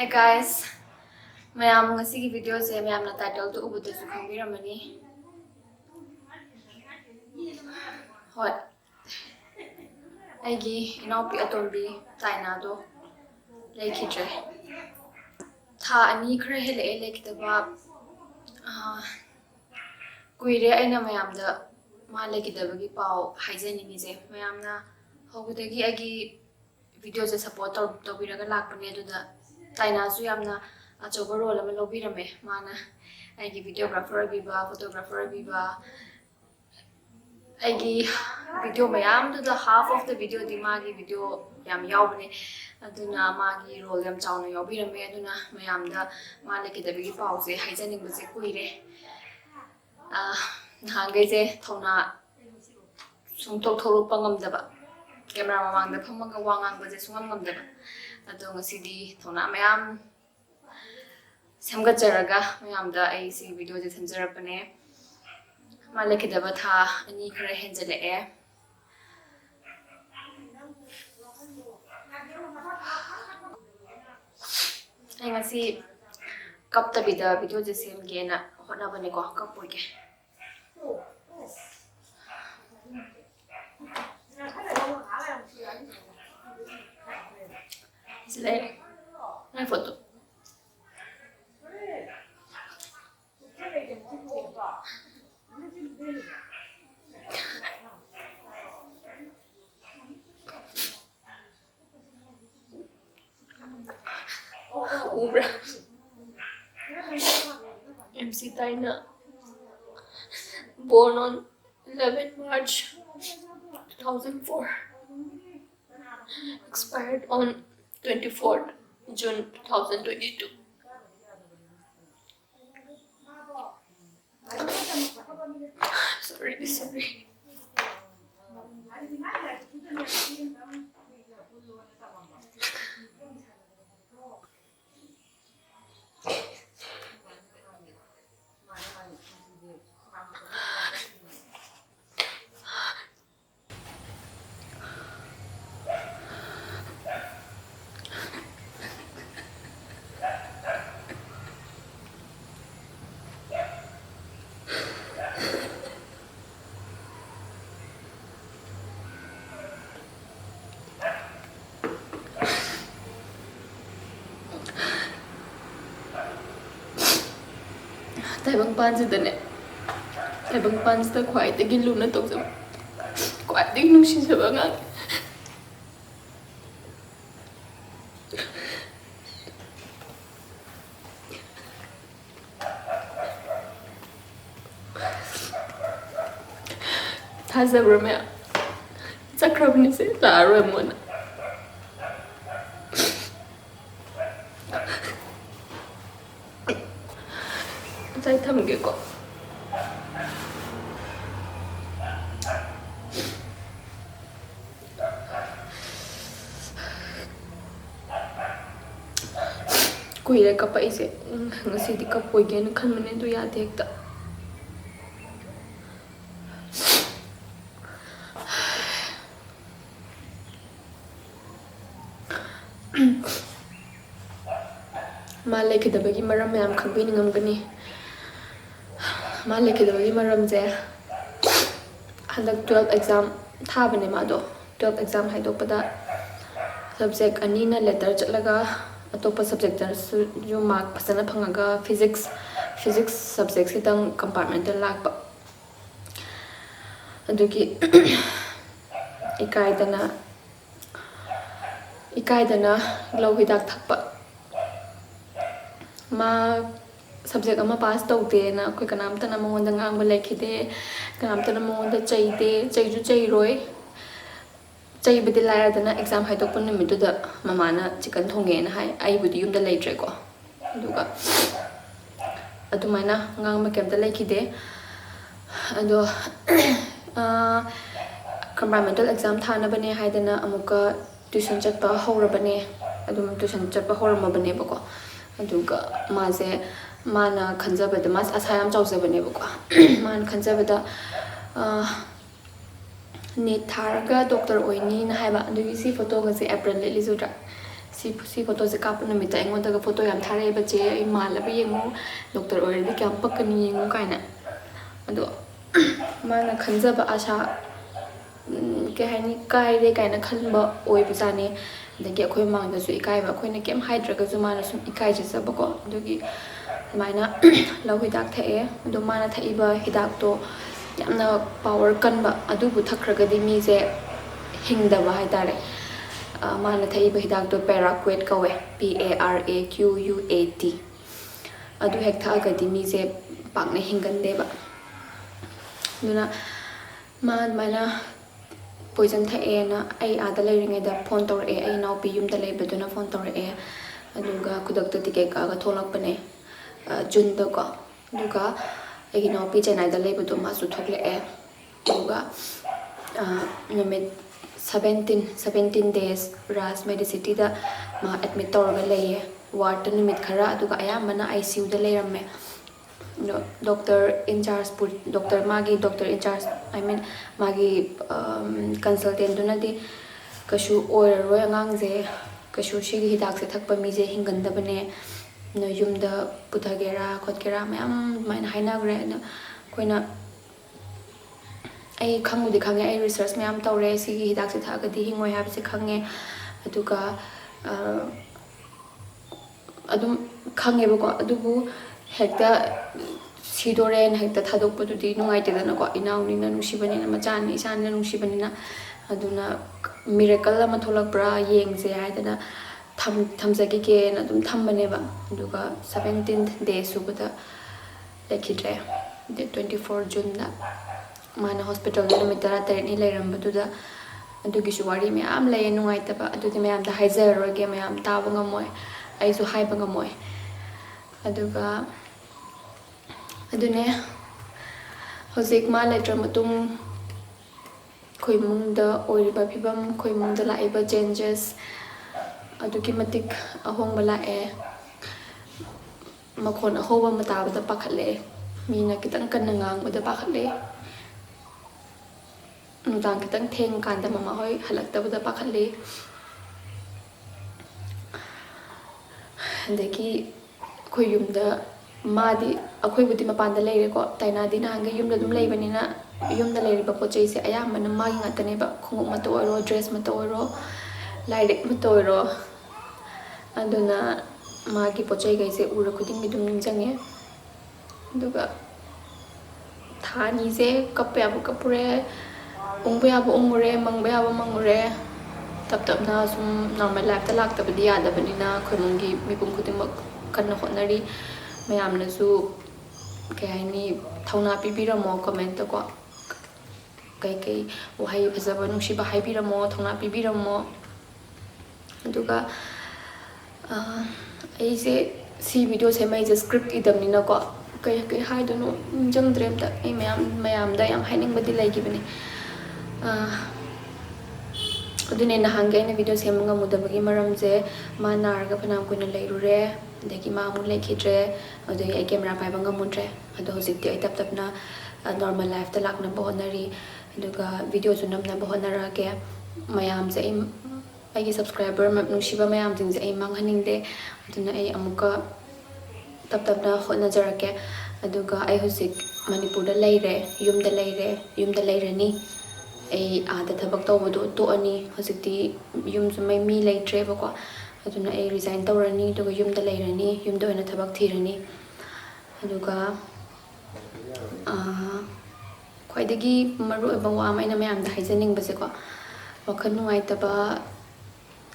Hey guys, mayam ngasi ki video se mayam na title to ubute su khangbiramani. Hoi. Aigi Enaonupi atombi taina do leikhidre. Tha ani khra hele leikhidaba kuire aina mayam da ma leikhidaba gi pau haijani se mayam na hobudagi agi video se support to biraga lakpane adu da taina su yamna achoba role ama lobirame mana aigi videographer biba photographer biba aigi video mayam the half of the video di magi video yam yaubne aduna magi role yam chawna yaubirame aduna mayam da ma lekidabigi pause haijaning buse kuire hangai je thona sungtok thoruk pangamdaba camera mamang da phamaga wangang baje sungam ngamdaba ado ngasidi thona mayam semgacharaga mayam da ai si video je semjarapane malekidaba tha ani khare henjale e ai ngasi kapta bida video je semge na hona bane ko kapoge Sile hai foto Ubra MC Taina born on 11 March 2004 expired on 24th June 2022 sorry Taibang pansi dane Taibang pansi ta khwai te gilu na tok jam khwai te nung shi sa bangang thazabra me chakrabni se la ramona Sai thamge ko kuire kapa ise ngasi di kapoi gen khanmane du ya dekta ma lekidabagi maram yam khangbi ningam gani ma lekidabagi maram je handak 12 exam thabane ma do 12 exam haidopada subject ani na letter chatlaga atopa subject su jo mark pasana phangaga physics subject sitang compartmental lakpa adugi ikaidana glow hidak thakpa ma subject ama pass tawde na koi kanamta na mongonda ngangba lekhide kanamta na mongonda chaide chaiju chairoi chaibudi laradana exam haidok pun nimitu da mamana chicken thonge na hai ai budi yumda leitre ko aduga adumaina ngangma kemta lekhide ado compartmental exam thana bane haidana amuka tuition chatpa horabane adum tuition chatpa horamabane bako aduga maze mana khanjabada mas asayam chawjabane bako man khanjabada Ni tharga doctor oini na haiba adugi si photo ga se April le lizudra C photo से काप नुमित अꯩꯉꯣꯟꯗꯒ photo याम थारैबा चे ꯑꯩ ꯃꯥꯜꯂꯕ ꯌꯦꯡꯉꯨ doctor ꯑꯣꯏꯔꯗꯤ ꯀꯌꯥꯝ ꯄꯛꯀꯅꯤ ꯌꯦꯡꯉꯨ ꯀꯥꯏꯅ ꯑꯗꯣ ꯃꯥꯅ ꯈꯟꯖꯕ आशा ꯀꯩ ꯍꯥꯏꯅꯤ ꯀꯥꯏꯔꯦ ꯀꯥꯏꯅ ꯈꯟꯕ ꯑꯣꯏꯕꯖꯥꯠꯅꯤ ꯑꯗꯒꯤ ꯑꯩꯈꯣꯏ ꯃꯥꯡꯗꯁꯨ ꯏꯀꯥꯏꯕ ꯑꯩꯈꯣꯏꯅ ꯀꯩꯝ ꯍꯥꯏꯗ꯭ꯔꯒꯁꯨ ꯃꯥꯅ ꯁꯨꯝ ꯏꯀꯥꯏꯖꯖꯕꯀꯣ ꯑꯗꯨꯒꯤ ꯑꯗꯨꯃꯥꯏꯅ ꯂꯧ ꯍꯤꯗꯥꯛ ꯊꯛꯑꯦ ꯑꯗꯣ ꯃꯥꯅ ꯊꯛꯏꯕ ꯍꯤꯗꯥꯛꯇꯣ ꯌꯥꯝꯅ ꯄꯥꯋꯔ ꯀꯟꯕ ꯑꯗꯨꯕꯨ ꯊꯛꯈ꯭ꯔꯒꯗꯤ ꯃꯤꯁꯦ ꯍꯤꯡꯗꯕ ꯍꯥꯏꯇꯥꯔꯦ ꯃꯥꯅ ꯊꯛꯏꯕ ꯍꯤꯗꯥꯛꯇꯣ ꯄꯦꯔꯥꯀ꯭ꯋꯦꯠ ꯀꯧꯋꯦ PARAQUAT ꯑꯗꯨ ꯍꯦꯛ ꯊꯛꯑꯒꯗꯤ ꯃꯤꯁꯦ ꯄꯥꯛꯅ ꯍꯤꯡꯒꯟꯗꯦꯕ ꯑꯗꯨꯅ ꯃꯥ ꯑꯗꯨꯃꯥꯏꯅ ꯄꯣꯏꯖꯟ ꯊꯛꯑꯦꯅ ꯑꯩ ꯑꯥꯗ ꯂꯩꯔꯤꯉꯩꯗ ꯐꯣꯟ ꯇꯧꯔꯛꯑꯦ ꯑꯩ ꯏꯅꯥꯎꯄꯤ ꯌꯨꯝꯗ ꯂꯩꯕꯗꯨꯅ ꯐꯣꯟ ꯇꯧꯔꯛꯑꯦ ꯑꯗꯨꯒ ꯈꯨꯗꯛꯇ ꯇꯤꯀꯦꯠ ꯀꯛꯑꯒ ꯊꯣꯛꯂꯛꯄꯅꯦ ꯖꯨꯟꯗꯀꯣ ꯑꯗꯨꯒ ꯑꯩꯒꯤ ꯏꯅꯥꯎꯄꯤ ꯆꯦꯟꯅꯥꯏꯗ ꯂꯩꯕꯗꯣ ꯃꯥꯁꯨ ꯊꯣꯛꯂꯛꯑꯦ ꯑꯗꯨꯒ ꯅꯨꯃꯤꯠ 17 days ꯔꯥꯖ ꯃꯦꯗꯤꯁꯤꯇꯤꯗ ꯃꯥ ꯑꯦꯗꯃꯤꯠ ꯇꯧꯔꯒ ꯂꯩꯌꯦ ꯋꯥꯔꯗꯇ ꯅꯨꯃꯤꯠ ꯈꯔ ꯑꯗꯨꯒ ꯑꯌꯥꯝꯕꯅ ICUꯗ ꯂꯩꯔꯝꯃꯦ ꯗꯣꯛꯇꯔ ꯏꯟꯆꯥꯔꯖ ꯗꯣꯛꯇꯔ ꯃꯥꯒꯤ ꯗꯣꯛꯇꯔ ꯏꯟꯆꯥꯔꯖ I mean ꯃꯥꯒꯤ ꯀꯟꯁꯜꯇꯦꯟꯗꯨꯅꯗꯤ ꯀꯩꯁꯨ ꯑꯣꯏꯔꯔꯣꯏ ꯑꯉꯥꯡꯁꯦ ꯀꯩꯁꯨ ꯁꯤꯒꯤ ꯍꯤꯗꯥꯛꯁꯦ ꯊꯛꯄ ꯃꯤꯁꯦ ꯍꯤꯡꯒꯟꯗꯕꯅꯦ ꯅꯣꯏ ꯌꯨꯝꯗ ꯄꯨꯊꯒꯦꯔꯥ ꯈꯣꯠꯀꯦꯔꯥ ꯃꯌꯥꯝ ꯑꯗꯨꯃꯥꯏꯅ ꯍꯥꯏꯅꯈ꯭ꯔꯦ ꯑꯗꯣ ꯑꯩꯈꯣꯏꯅ ꯑꯩ ꯈꯪꯕꯨꯗꯤ ꯈꯪꯉꯦ ꯑꯩ ꯔꯤꯁꯔꯁ ꯃꯌꯥꯝ ꯇꯧꯔꯦ ꯁꯤꯒꯤ ꯍꯤꯗꯥꯛꯁꯦ ꯊꯛꯑꯒꯗꯤ ꯍꯤꯡꯉꯣꯏ ꯍꯥꯏꯕꯁꯦ ꯈꯪꯉꯦ ꯑꯗꯨꯒ ꯑꯗꯨꯝ ꯈꯪꯉꯦꯕꯀꯣ ꯑꯗꯨꯕꯨ ꯍꯦꯛꯇ ꯁꯤꯗꯣꯔꯦꯅ ꯍꯦꯛꯇ ꯊꯥꯗꯣꯛꯄꯗꯨꯗꯤ ꯅꯨꯡꯉꯥꯏꯇꯦꯗꯅꯀꯣ ꯏꯅꯥꯎꯅꯤꯅ ꯅꯨꯡꯁꯤꯕꯅꯤꯅ ꯃꯆꯥꯅꯤ ꯏꯁꯥꯅꯤꯅ ꯅꯨꯡꯁꯤꯕꯅꯤꯅ ꯑꯗꯨꯅ ꯃꯤꯔꯦꯀꯜ ꯑꯃ ꯊꯣꯛꯂꯛꯄ꯭ꯔꯥ ꯌꯦꯡꯁꯦ ꯍꯥꯏꯗꯅ ꯊꯝꯖꯈꯤꯒꯦꯅ ꯑꯗꯨꯝ ꯊꯝꯕꯅꯦꯕ ꯑꯗꯨꯒ 17th day ꯁꯨꯕꯗ leikhidre date 24 June ꯃꯥꯅ ꯍꯣꯁꯄꯤꯇꯥꯜꯗ ꯅꯨꯃꯤꯠ 18ꯅꯤ ꯂꯩꯔꯝꯕꯗꯨꯗ ꯑꯗꯨꯒꯤꯁꯨ ꯋꯥꯔꯤ ꯃꯌꯥꯝ ꯂꯩꯌꯦ ꯅꯨꯡꯉꯥꯏꯇꯕ ꯑꯗꯨꯗꯤ ꯃꯌꯥꯝꯗ ꯍꯥꯏꯖꯔꯔꯣꯏꯒꯦ ꯃꯌꯥꯝ ꯇꯥꯕ ꯉꯝꯃꯣꯏ ꯑꯩꯁꯨ ꯍꯥꯏꯕ ꯉꯝꯃꯣꯏ ꯑꯗꯨꯒ ꯑꯗꯨꯅꯦ ꯍꯧꯖꯤꯛ ꯃꯥ ꯂꯩꯇ꯭ꯔ ꯃꯇꯨꯡ ꯑꯩꯈꯣꯏ ꯏꯃꯨꯡꯗ ꯑꯣꯏꯔꯤꯕ ꯐꯤꯕꯝ ꯑꯩꯈꯣꯏ ꯏꯃꯨꯡꯗ ꯂꯥꯛꯏꯕ ꯆꯦꯟꯖꯦꯁ ꯑꯗꯨꯛꯀꯤ ꯃꯇꯤꯛ ꯑꯍꯣꯡꯕ ꯂꯥꯛꯑꯦ ꯃꯈꯣꯟ ꯑꯍꯧꯕ ꯑꯃ ꯇꯥꯕꯗ ꯄꯥꯈꯠꯂꯛꯑꯦ ꯃꯤꯅ ꯈꯤꯇꯪ ꯀꯟꯅ ꯉꯥꯡꯕꯗ ꯄꯥꯈꯠꯂꯛꯑꯦ ꯅꯨꯡꯗꯥꯡ ꯈꯤꯇꯪ ꯊꯦꯡꯀꯥꯟꯗ ꯃꯃꯥ ꯍꯣꯏ ꯍꯜꯂꯛꯇꯕꯗ ꯄꯥꯈꯠꯂꯤ ꯑꯗꯒꯤ ꯑꯩꯈꯣꯏ ꯌꯨꯝꯗ ꯃꯥꯗꯤ ꯑꯩꯈꯣꯏꯕꯨꯗꯤ ꯃꯄꯥꯟꯗ ꯂꯩꯔꯦꯀꯣ ꯇꯥꯏꯅꯥꯗꯤ ꯅꯍꯥꯟꯒꯩ ꯌꯨꯝꯗ ꯑꯗꯨꯝ ꯂꯩꯕꯅꯤꯅ ꯌꯨꯝꯗ ꯂꯩꯔꯤꯕ ꯄꯣꯠ ꯆꯩꯁꯦ ꯑꯌꯥꯝꯕꯅ ꯃꯥꯒꯤ ꯉꯥꯛꯇꯅꯦꯕ ꯈꯣꯡꯎꯞ ꯃꯇ ꯑꯣꯏꯔꯣ ꯗ꯭ꯔꯦꯁ ꯃꯇ ꯑꯣꯏꯔో ꯂꯥꯏꯔꯤꯛ ꯃꯇ ꯑꯣꯏꯔꯣ ꯑꯗꯨꯅ ꯃꯥꯒꯤ ꯄꯣꯠ ꯆꯩꯈꯩꯁꯦ ꯎꯔ ꯈꯨꯗꯤꯡꯒꯤ ꯑꯗꯨꯝ ꯅꯤꯡꯁꯤꯡꯉꯦ ꯑꯗꯨꯒ ꯊꯥ ꯑꯅꯤꯁꯦ ꯀꯞꯄ ꯌꯥꯕ ꯀꯞꯄꯨꯔꯦ ꯎꯪꯕ ꯌꯥꯕ ꯎꯪꯉꯨꯔꯦ ꯃꯪꯕ ꯌꯥꯕ ꯃꯪꯉꯨꯔꯦ ꯇꯞꯅ ꯁꯨꯝ ꯅꯣꯔꯃꯦꯜ ꯂꯥꯏꯐꯇ ꯂꯥꯛꯇꯕꯗꯤ ꯌꯥꯗꯕꯅꯤꯅ ꯑꯩꯈꯣꯏ ꯏꯃꯨꯡꯒꯤ ꯃꯤꯄꯨꯝ ꯈꯨꯗꯤꯡꯃꯛ ꯀꯟꯅ ꯍꯣꯠꯅꯔꯤ ꯃꯌꯥꯝꯅꯁꯨ ꯀꯩ ꯍꯥꯏꯅꯤ ꯊꯧꯅꯥ ꯄꯤꯕꯤꯔꯝꯃꯣ ꯀꯃꯦꯟꯇꯀꯣ ꯀꯩꯀꯩ ꯋꯥꯍꯩ ꯐꯖꯕ ꯅꯨꯡꯁꯤꯕ ꯍꯥꯏꯕꯤꯔꯝꯃꯣ ꯊꯧꯅꯥ ꯄꯤꯕꯤꯔꯝꯃꯣ ꯑꯗꯨꯒ ꯑꯩꯁꯦ ꯁꯤ ꯚꯤꯗꯤꯑꯣ ꯁꯦꯝꯃ ꯑꯩꯁꯦ ꯁꯀ꯭ꯔꯤꯞ ꯏꯗꯕꯅꯤꯅꯀꯣ ꯀꯩ ꯍꯥꯏꯗꯣꯏꯅꯣ ꯅꯤꯡꯁꯤꯡꯗ꯭ꯔꯦ ꯑꯝꯇ ꯑꯩ ꯃꯌꯥꯝꯗ ꯌꯥꯝ ꯍꯥꯏꯅꯤꯡꯕꯗꯤ ꯂꯩꯈꯤꯕꯅꯦ ꯑꯗꯨꯅꯦ ꯅꯍꯥꯟꯒꯤ ꯑꯩꯅ ꯚꯤꯗꯤꯑꯣ ꯁꯦꯝꯕ ꯉꯝꯃꯨꯗꯕꯒꯤ ꯃꯔꯝꯁꯦ ꯃꯥ ꯅꯥꯔꯒ ꯐꯅꯌꯥꯝ ꯀꯨꯏꯅ ꯂꯩꯔꯨꯔꯦ ꯑꯗꯒꯤ ꯃꯥ ꯑꯃꯨꯛ leikhidre ꯑꯗꯨꯗꯒꯤ ꯑꯩ ꯀꯦꯃꯦꯔꯥ ꯄꯥꯏꯕ ꯉꯝꯃꯨꯗ꯭ꯔꯦ ꯑꯗꯣ ꯍꯧꯖꯤꯛꯇꯤ ꯑꯩ ꯇꯞꯅ ꯅꯣꯔꯃꯦꯜ ꯂꯥꯏꯐꯇ ꯂꯥꯛꯅꯕ ꯍꯣꯠꯅꯔꯤ ꯑꯗꯨꯒ ꯚꯤꯗꯤꯑꯣꯁꯨ ꯅꯝꯅꯕ ꯍꯣꯠꯅꯔꯛꯑꯒꯦ ꯃꯌꯥꯝꯁꯦ ꯑꯩꯒꯤ ꯁꯕꯁꯀ꯭ꯔꯥꯏꯕꯔ ꯅꯨꯡꯁꯤꯕ ꯃꯌꯥꯝꯁꯤꯡꯁꯦ ꯑꯩ ꯃꯥꯡꯍꯟꯅꯤꯡꯗꯦ ꯑꯗꯨꯅ ꯑꯩ ꯑꯃꯨꯛꯀ ꯇꯞꯅ ꯍꯣꯠꯅꯖꯔꯛꯀꯦ ꯑꯗꯨꯒ ꯑꯩ ꯍꯧꯖꯤꯛ ꯃꯅꯤꯄꯨꯔꯗ ꯂꯩꯔꯦ ꯌꯨꯝꯗ ꯂꯩꯔꯅꯤ ꯑꯩ ꯑꯥꯗ ꯊꯕꯛ ꯇꯧꯕꯗꯣ ꯇꯣꯛꯑꯅꯤ ꯍꯧꯖꯤꯛꯇꯤ ꯌꯨꯝꯁꯨ ꯃꯤ ꯂꯩꯇ꯭ꯔꯦꯕꯀꯣ ꯑꯗꯨꯅ ꯑꯩ ꯔꯤꯖꯥꯏꯟ ꯇꯧꯔꯅꯤ ꯑꯗꯨꯒ ꯌꯨꯝꯗ ꯂꯩꯔꯅꯤ ꯌꯨꯝꯗ ꯑꯣꯏꯅ ꯊꯕꯛ ꯊꯤꯔꯅꯤ ꯑꯗꯨꯒ ꯈ꯭ꯋꯥꯏꯗꯒꯤ ꯃꯔꯨꯑꯣꯏꯕ ꯋꯥ ꯑꯃ ꯑꯩꯅ ꯃꯌꯥꯝꯗ ꯍꯥꯏꯖꯅꯤꯡꯕꯁꯦꯀꯣ ꯋꯥꯈꯜ ꯅꯨꯡꯉꯥꯏꯇꯕ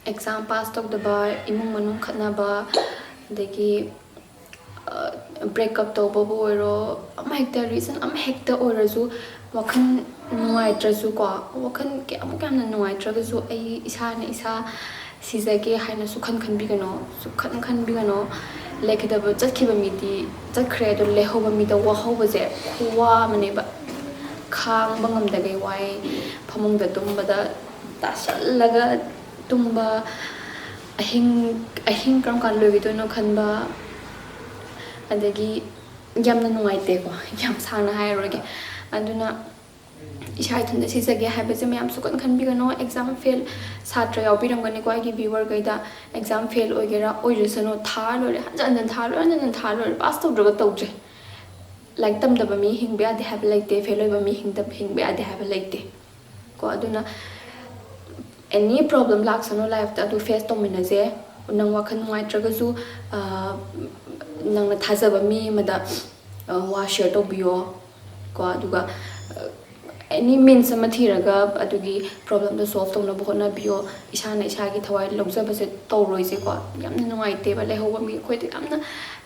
ꯑꯦꯛꯖꯥꯝ ꯄꯥꯁ ꯇꯧꯗꯕ ꯏꯃꯨꯡ ꯃꯅꯨꯡ ꯈꯠꯅꯕ ꯑꯗꯒꯤ ꯕ꯭ꯔꯦꯛꯑꯞ ꯇꯧꯕꯕꯨ ꯑꯣꯏꯔോ ꯑꯃ ꯍꯦꯛꯇ ꯔꯤꯖꯟ ꯑꯃ ꯍꯦꯛꯇ ꯑꯣꯏꯔꯁꯨ ꯋꯥꯈꯜ ꯅꯨꯡꯉꯥꯏꯇ꯭ꯔꯁꯨꯀꯣ ꯋꯥꯈꯜ ꯀꯌꯥꯃꯨꯛ ꯌꯥꯝꯅ ꯅꯨꯡꯉꯥꯏꯇ꯭ꯔꯒꯁꯨ ꯑꯩ ꯏꯁꯥꯅ ꯏꯁꯥ ꯁꯤꯖꯒꯦ ꯍꯥꯏꯅ ꯈꯟꯕꯤꯒꯅꯣ ꯈꯟꯕꯤꯒꯅꯣ leikhidre ꯆꯠꯈꯤꯕ ꯃꯤꯗꯤ ꯆꯠꯈ꯭ꯔꯦ ꯑꯗꯣ ꯂꯩꯍꯧꯕ ꯃꯤꯗ ꯋꯥꯍꯧꯕꯁꯦ ꯈꯨꯋꯥ ꯑꯃꯅꯦꯕ ꯈꯥꯡꯕ ꯉꯝꯗꯒꯩ ꯋꯥꯏ ꯐꯃꯨꯡꯗ ꯇꯨꯝꯕꯗ ꯇꯥꯁꯜꯂꯒ ꯇꯨꯝꯕ ꯑꯍꯤꯡ ꯀꯔꯝ ꯀꯥꯟ ꯂꯣꯏꯈꯤꯗꯣꯏꯅꯣ ꯈꯟꯕ ꯑꯗꯒꯤ ꯌꯥꯝꯅ ꯅꯨꯡꯉꯥꯏꯇꯦꯀꯣ ꯌꯥꯝ ꯁꯥꯡꯅ ꯍꯥꯏꯔꯔꯣꯏꯒꯦ ꯑꯗꯨꯅ इशा इथुंदा सिजगे हाइबजे मैम सुकन खनबिगनो एग्जाम फेल छात्र यावबिरमगनि को आइगी व्यूअर गैदा एग्जाम फेल ओइगेरा ओइरसनो थार लोरे हजन थार लोरे पास तौद्रग तौजे लाइक तमदब मी हिंगबे आदे हाइब लाइते फेल ओइबा मी हिंगदब हिंगबे आदे हाइब लाइते को अदुना एनी प्रॉब्लम लाक्सनो लाइफ ता दु फेस तौमिनजे नंग वाखन नुंगाइत्रगसु नंग थाजब मी मदा वा शेयर तौबियो को अदुगा एनी मीन्स अमा थीरगा अदुगी प्रॉब्लम द सॉल्व तौनब होनाबियो इसाना इसागी थवाई लौजबसे तौरोइसे को यामना नुंगाइते बा लेहोबा मी अखोइते यामना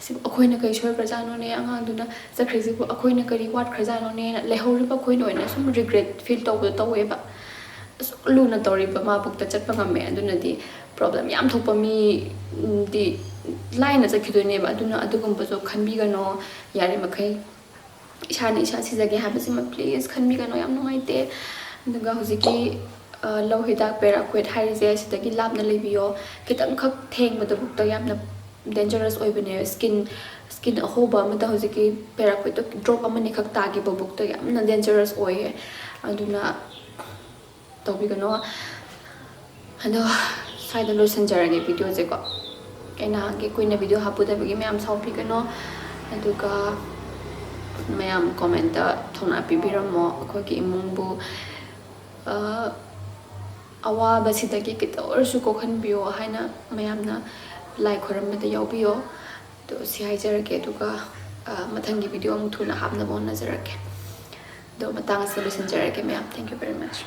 सि अखोइना कै सोय प्रजानो ने अंगांदुना जखरिजे को अखोइना करी वाट खरजानो ने लेहोरिबा अखोइना ओइना सुम रिग्रेट फील तौबो तौवेबा लूना तौरिबा मा बुक्ता चटपा ngame adunadi problem yam thopa mi di line zakhidoineba aduna adugumba jo khanbigano yare makai isani isa sijage habasima please khanbigano yam nuaite daga hojiki low hidak pera kwet hairize sidagi labna lebiyo kitang khak thengba da bukta yamna dangerous oibane skin ahoba amata hojiki pera kwet drop amani khak tagi ba bukta yamna dangerous oye aduna tobigano ado side lo sanjarage video je ko ena ge koina video hapu da bagi myam sau pigano aduga myam comment thona pibiramo ko ki imungbu awa basidagi kit orsu ko khanbio haina myamna like khoramda yawbiyo to si haijarage aduga mathangi video mu thuna habna bon nazarake do matang solution jarage myam thank you very much